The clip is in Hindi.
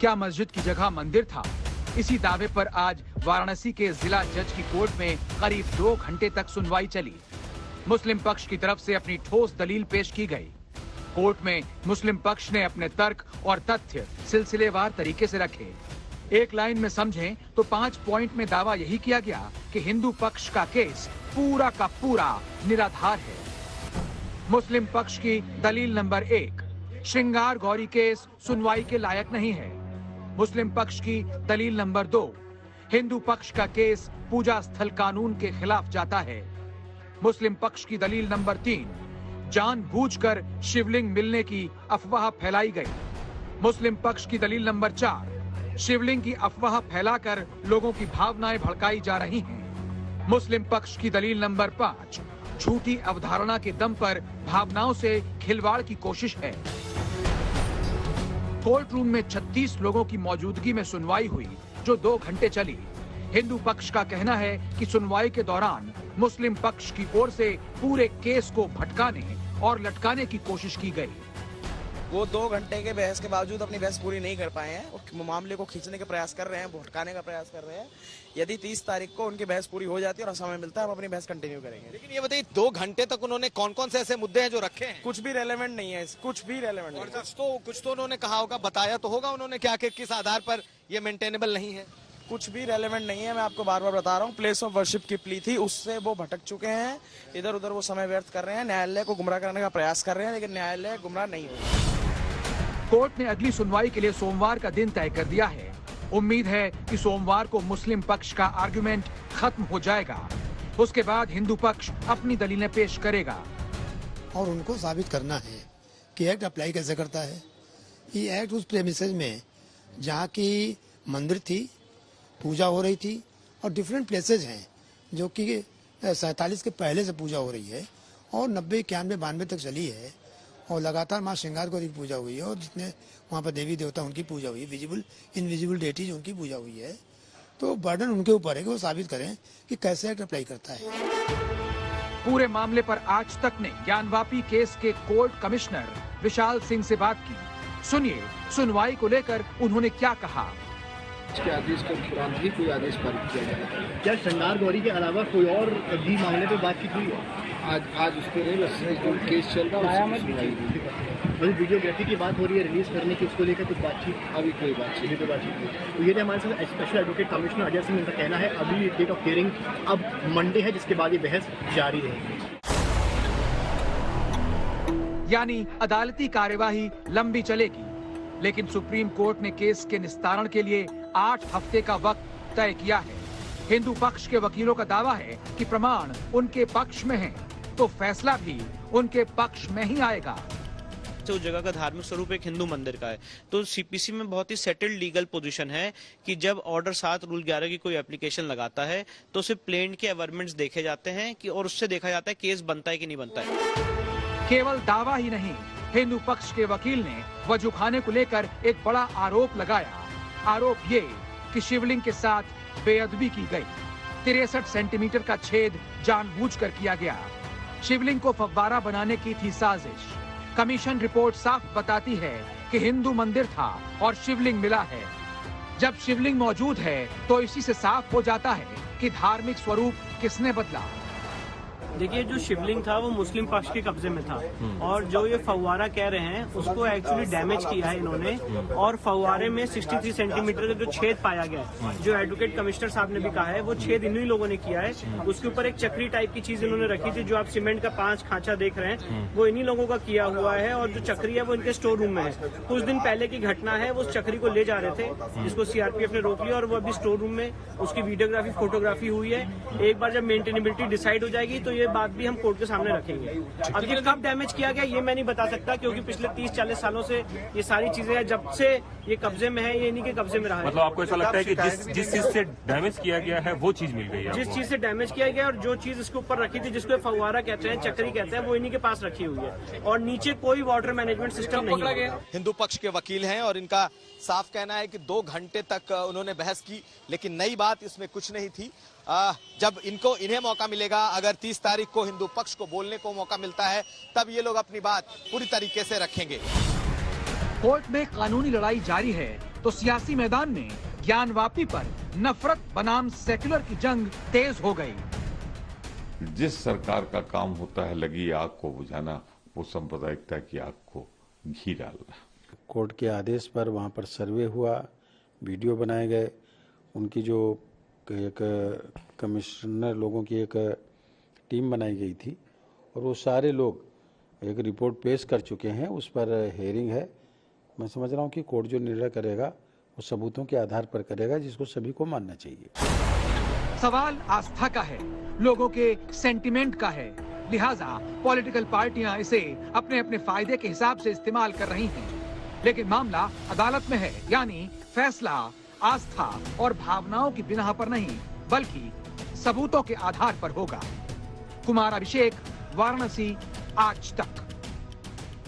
क्या मस्जिद की जगह मंदिर था? इसी दावे पर आज वाराणसी के जिला जज की कोर्ट में करीब 2 घंटे तक सुनवाई चली। मुस्लिम पक्ष की तरफ से अपनी ठोस दलील पेश की गई। कोर्ट में मुस्लिम पक्ष ने अपने तर्क और तथ्य सिलसिलेवार तरीके से रखे। एक लाइन में समझें तो 5 पॉइंट में दावा यही किया गया कि हिंदू पक्ष का केस पूरा का पूरा निराधार है। मुस्लिम पक्ष की दलील नंबर 1, श्रृंगार गौरी केस सुनवाई के लायक नहीं है। मुस्लिम पक्ष की दलील नंबर 2, हिंदू पक्ष का केस पूजा स्थल कानून के खिलाफ जाता है। मुस्लिम पक्ष की दलील नंबर 3, जानबूझकर शिवलिंग मिलने की अफवाह फैलाई गई। मुस्लिम पक्ष की दलील नंबर 4, शिवलिंग की अफवाह फैलाकर लोगों की भावनाएं भड़काई जा रही हैं। मुस्लिम पक्ष की दलील नंबर 5, झूठी अवधारणा के दम पर भावनाओं से खिलवाड़ की कोशिश है। कोर्ट रूम में 36 लोगों की मौजूदगी में सुनवाई हुई, जो 2 घंटे चली। हिंदू पक्ष का कहना है कि सुनवाई के दौरान मुस्लिम पक्ष की ओर से पूरे केस को भटकाने और लटकाने की कोशिश की गई। वो 2 घंटे के बहस के बावजूद अपनी बहस पूरी नहीं कर पाए हैं और मामले को खींचने के प्रयास कर रहे हैं, भटकाने का प्रयास कर रहे हैं। यदि 30 तारीख को उनकी बहस पूरी हो जाती है और समय मिलता है, हम अपनी बहस कंटिन्यू करेंगे। लेकिन ये बताइए, 2 घंटे तक उन्होंने कौन कौन से ऐसे मुद्दे हैं जो रखे हैं? कुछ भी रेलेवेंट नहीं है, कुछ भी रेलेवेंट नहीं है। कुछ तो उन्होंने कहा होगा, बताया तो होगा उन्होंने क्या कि किस आधार पर ये मेंटेनेबल नहीं है। कुछ भी रेलेवेंट नहीं है। मैं आपको बार बार बता रहा हूँ, प्लेस ऑफ वर्शिप की प्ली थी, उससे वो भटक चुके हैं। इधर उधर वो समय व्यर्थ कर रहे हैं, न्यायालय को गुमराह करने का प्रयास कर रहे हैं, लेकिन न्यायालय गुमराह नहीं होगा। कोर्ट ने अगली सुनवाई के लिए सोमवार का दिन तय कर दिया है। उम्मीद है कि सोमवार को मुस्लिम पक्ष का आर्गुमेंट खत्म हो जाएगा। उसके बाद हिंदू पक्ष अपनी दलीलें पेश करेगा और उनको साबित करना है कि एक्ट अप्लाई कैसे करता है। ये एक्ट उस प्रेमिसेस में जहाँ की मंदिर थी, पूजा हो रही थी, और डिफरेंट प्लेसेस हैं जो कि 47 के पहले से पूजा हो रही है और 90, 91, 92 तक चली है और लगातार माँ श्रृंगार गौरी की पूजा हुई है और जितने वहाँ पर देवी देवता उनकी पूजा हुई है, विजिबल इनविजिबल डेटीज उनकी पूजा हुई है। तो बर्डन उनके ऊपर है कि वो साबित करें कि कैसे एक्ट अप्लाई करता है। पूरे मामले पर आज तक ने ज्ञानवापी केस के कोर्ट कमिश्नर विशाल सिंह से बात की। सुनिए सुनवाई को लेकर उन्होंने क्या कहा। के आदेश के उपरांत ही कोई आदेश पारित किया गया। क्या श्रृंगार गौरी के अलावा कोई और भी मामले पर बातचीत हुई है? आज उस पर नहीं, बस जो केस चल रहा है वही वीडियोग्राफी की बात हो रही है, रिलीज करने की, उसको लेकर कुछ बातचीत? अभी कोई बातचीत नहीं। तो ये हमारे साथ special advocate commissioner Ajay Singh, उनका कहना है अभी डेट ऑफ हियरिंग अब मंडे है, जिसके बाद ये बहस जारी रहेगी। यानी अदालती कार्यवाही लंबी चलेगी, लेकिन सुप्रीम कोर्ट ने केस के निस्तारण के लिए 8 हफ्ते का वक्त तय किया है। हिंदू पक्ष के वकीलों का दावा है कि प्रमाण उनके पक्ष में हैं, तो फैसला भी उनके पक्ष में ही आएगा। तो उस जगह का धार्मिक स्वरूप एक हिंदू मंदिर का है, तो सीपीसी में बहुत ही सेटल्ड लीगल पोजीशन है कि जब ऑर्डर 7 रूल 11 की कोई एप्लीकेशन लगाता है तो उसे प्लेन के अवर्मेंट्स देखे जाते हैं कि और उससे देखा जाता है केस बनता है कि नहीं बनता है। केवल दावा ही नहीं, हिंदू पक्ष के वकील ने वजूखाने को लेकर एक बड़ा आरोप लगाया। आरोप ये कि शिवलिंग के साथ बेअदबी की गई। 63 सेंटीमीटर का छेद जानबूझकर किया गया। शिवलिंग को फव्वारा बनाने की थी साजिश। कमीशन रिपोर्ट साफ बताती है कि हिंदू मंदिर था और शिवलिंग मिला है। जब शिवलिंग मौजूद है तो इसी से साफ हो जाता है कि धार्मिक स्वरूप किसने बदला। देखिए, जो शिवलिंग था वो मुस्लिम पक्ष के कब्जे में था और जो ये फव्वारा कह रहे हैं उसको एक्चुअली डैमेज किया है इन्होंने, और फव्वारे में 63 सेंटीमीटर का जो छेद पाया गया है, जो एडवोकेट कमिश्नर साहब ने भी कहा है, वो छेद इन्हीं लोगों ने किया है। उसके ऊपर एक चक्री टाइप की चीज इन्होंने रखी थी, जो आप सीमेंट का 5 खांचा देख रहे हैं वो इन्हीं लोगों का किया हुआ है, और जो चक्री है वो इनके स्टोर रूम में है। कुछ दिन पहले की घटना है, वो उस चक्री को ले जा रहे थे, जिसको सीआरपीएफ ने रोक लिया और वो अभी स्टोर रूम में उसकी वीडियोग्राफी फोटोग्राफी हुई है। एक बार जब मेंटेनेबिलिटी डिसाइड हो जाएगी तो ये बात भी हम कोर्ट के सामने रखेंगे। अब ये कब डैमेज किया गया ये मैं नहीं बता सकता, क्योंकि पिछले 30-40 सालों से ये सारी चीजें हैं, जब से ये कब्जे में है ये इन्हीं के कब्जे में रहा है। मतलब आपको ऐसा लगता है कि जिस चीज से डैमेज किया गया है वो चीज मिल गई है? जिस चीज से डैमेज किया गया और जो चीज इसके ऊपर रखी थी, जिसको फव्वारा कहते हैं, चक्री कहते हैं, वो इन्हीं के पास रखी हुई है, और नीचे कोई वाटर मैनेजमेंट सिस्टम नहीं है। हिंदू पक्ष के वकील हैं और इनका साफ कहना है कि 2 घंटे तक उन्होंने बहस की, लेकिन नई बात इसमें कुछ नहीं थी। जब इन्हें मौका मिलेगा, अगर 30 तारीख को हिंदू पक्ष को बोलने को मौका मिलता है, तब ये लोग अपनी बात पूरी तरीके से रखेंगे। कोर्ट में कानूनी लड़ाई जारी है, तो सियासी मैदान में ज्ञानवापी पर नफरत बनाम सेक्युलर की जंग तेज हो गई। जिस सरकार का काम होता है लगी आग को बुझाना, वो सांप्रदायिकता की आग को घी डालना। कोर्ट के आदेश पर वहाँ पर सर्वे हुआ, वीडियो बनाए गए, उनकी जो एक कमिश्नर लोगों की एक टीम बनाई गई थी और वो सारे लोग एक रिपोर्ट पेश कर चुके हैं। उस पर हेयरिंग है। मैं समझ रहा हूँ कि कोर्ट जो निर्णय करेगा वो सबूतों के आधार पर करेगा, जिसको सभी को मानना चाहिए। सवाल आस्था का है, लोगों के सेंटिमेंट का है, लिहाजा पॉलिटिकल पार्टियां इसे अपने अपने फायदे के हिसाब से इस्तेमाल कर रही हैं। लेकिन मामला अदालत में है, यानी फैसला आस्था और भावनाओं की बिना पर नहीं बल्कि सबूतों के आधार पर होगा। कुमार अभिषेक, वाराणसी, आज तक।